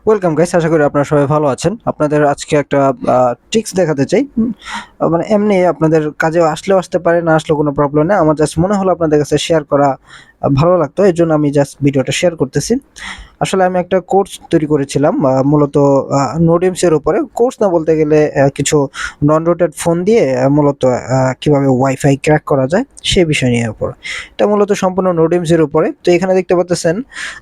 Welcome guys, আশা করি আপনারা সবাই ভালো আছেন। আপনাদের আজকে একটা ট্রিক্স দেখাতে চাই। মানে এমনি আপনাদের কাজে আসলেও আসতে পারে, না আসলেও কোনো প্রবলেম নেই। আমার জাস্ট মনে হলো আপনাদের কাছে শেয়ার করা ভালো লাগতো, এই জন্য আমি জাস্ট ভিডিওটা শেয়ার করতেছি। আসলে আমি একটা কোর্স তৈরি করেছিলাম, মূলত নোডেমস এর উপরে। কোর্স না বলতে গেলে কিছু নন রুটেড ফোন দিয়ে মূলত কিভাবে ওয়াইফাই ক্র্যাক করা যায় সেই বিষয় নিয়ে উপর। এটা মূলত সম্পূর্ণ নোডেমস এর উপরে। তো এখানে দেখতে পাচ্ছেন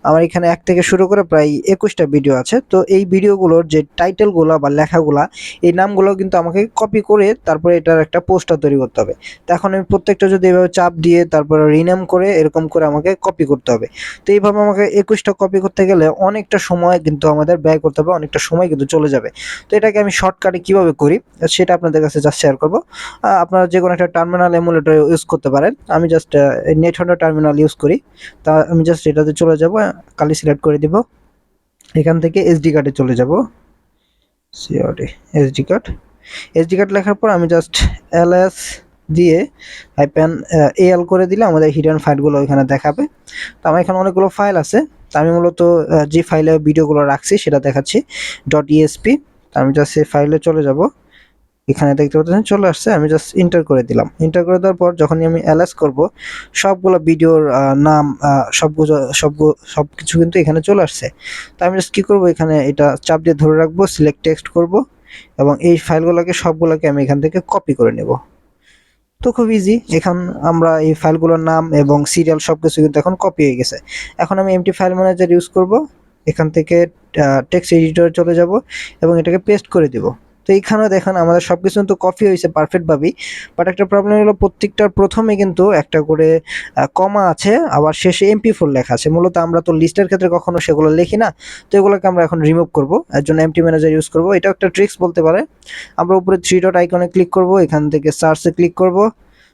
আমার এখানে এক থেকে শুরু করে প্রায় 21টা ভিডিও আছে। তো এই ভিডিওগুলোর যে টাইটেলগুলা বা লেখাগুলা, এই নামগুলো কিন্তু আমাকে কপি করে তারপরে এটার একটা পোস্টার তৈরি করতে হবে। তো এখন আমি প্রত্যেকটা যদি এভাবে চাপ দিয়ে তারপরে রিনেম করে এরকম করে আমাকে কপি করতে হবে। তো এইভাবে আমাকে 21টা কপি করতে গেলে অনেকটা সময় কিন্তু আমাদের ব্যয় করতে হবে, অনেকটা সময় কিন্তু চলে যাবে। তো এটাকে আমি শর্টকাটে কিভাবে করি সেটা আপনাদের কাছে জাস্ট শেয়ার করব। আপনারা যে কোনো একটা টার্মিনাল এমুলেটর ইউজ করতে পারেন। আমি just net Honda terminal use করি। তা আমি জাস্ট এটাতে চলে যাব, কালি সিলেক্ট করে দিব। এখান থেকে এসডি কার্ডে চলে যাব। COD SD card, SD card লেখার পর আমি জাস্ট এলএস দিয়ে হাইপেন এল করে দিলে আমাদের হিডেন ফাইলগুলো এখানে দেখাবে। তো আমার এখানে অনেকগুলো ফাইল আছে। তো আমি মূলত যে ফাইলে ভিডিওগুলো রাখছি সেটা দেখাচ্ছি, ডট ইএসপি। আমি জাস্ট সেই ফাইলে চলে যাব। এখানে দেখতে পাচ্ছেন চলে আসছে। আমি জাস্ট এন্টার করে দিলাম। এন্টার করে দেওয়ার পর যখনই আমি এলএস করব, সবগুলো ভিডিওর নাম সবকিছু কিন্তু এখানে চলে আসছে। তো আমি জাস্ট কি করব, এখানে এটা চাপ দিয়ে ধরে রাখবো, সিলেক্ট টেক্সট করব এবং এই ফাইলগুলোকে সবগুলোকে আমি এখান থেকে কপি করে নেব। তো খুব ইজি। এখন আমরা এই ফাইলগুলোর নাম এবং সিরিয়াল সবকিছু কিন্তু এখন কপি হয়ে গেছে। এখন আমি এমটি ফাইল ম্যানেজার ইউজ করব। এখান থেকে টেক্সট এডিটরে চলে যাব এবং এটাকে পেস্ট করে দিব। তো এইখানেও দেখেন আমাদের সবকিছু কিন্তু কপি হয়েছে পারফেক্ট ভাবেই। বাট একটা প্রবলেম হলো, প্রত্যেকটার প্রথমে কিন্তু একটা করে কমা আছে, আবার শেষে এমপি4 লেখা আছে। মূলত আমরা তো লিস্টের ক্ষেত্রে কখনো সেগুলো লিখি না। তো এগুলোকে আমরা এখন রিমুভ করব, এর জন্য এমটি ম্যানেজার ইউজ করব। এটাও একটা ট্রিক্স বলতে পারে। আমরা উপরে থ্রি ডট আইকনে ক্লিক করব, এখান থেকে সার্চে ক্লিক করব,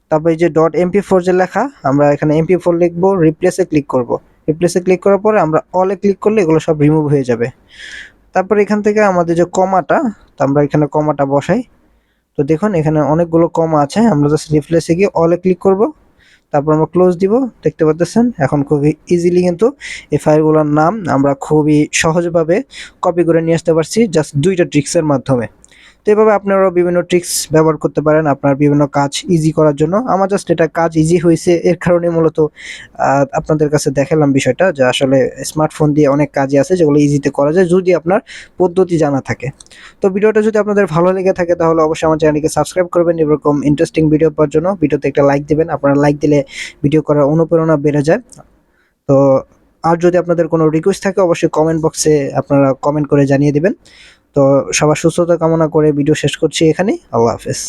তারপর এই যে ডট এমপি4 যে লেখা, আমরা এখানে এমপি4 লিখবো, রিপ্লেসে ক্লিক করব। রিপ্লেসে ক্লিক করার পরে আমরা অলে ক্লিক করলে এগুলো সব রিমুভ হয়ে যাবে। তারপর এখান থেকে আমাদের যে কমাটা, তো আমরা এখানে কমাটা বসাই। তো দেখুন এখানে অনেকগুলো কমা আছে। আমরা জাস্ট রিপ্লেসে গিয়ে অলে ক্লিক করব, তারপর আমরা ক্লোজ দিব। দেখতে পাচ্ছেন এখন খুবই ইজিলি কিন্তু এই ফাইলগুলোর নাম আমরা খুবই সহজভাবে কপি করে নিয়ে আসতে পারছি, জাস্ট দুইটা ট্রিক্সের মাধ্যমে। তো এভাবে আপনারাও বিভিন্ন ট্রিক্স ব্যবহার করতে পারেন আপনার বিভিন্ন কাজ ইজি করার জন্য। আমার জাস্ট এটা কাজ ইজি হয়েছে, এর কারণে মূলত আপনাদের কাছে দেখালাম বিষয়টা, যে আসলে স্মার্টফোন দিয়ে অনেক কাজই আছে যেগুলো ইজিতে করা যায় যদি আপনার পদ্ধতি জানা থাকে। তো ভিডিওটা যদি আপনাদের ভালো লেগে থাকে তাহলে অবশ্যই আমার চ্যানেলকে সাবস্ক্রাইব করবেন এরকম ইন্টারেস্টিং ভিডিও পাওয়ার জন্য। ভিডিওতে একটা লাইক দিবেন, আপনারা লাইক দিলে ভিডিও করার অনুপ্রেরণা বেড়ে যায়। তো আর যদি আপনাদের কোনো রিকোয়েস্ট থাকে অবশ্যই কমেন্ট বক্সে আপনারা কমেন্ট করে জানিয়ে দিবেন। তো সবার সুস্থতা কামনা করে ভিডিও শেষ করছি এখানেই। আল্লাহ হাফেজ।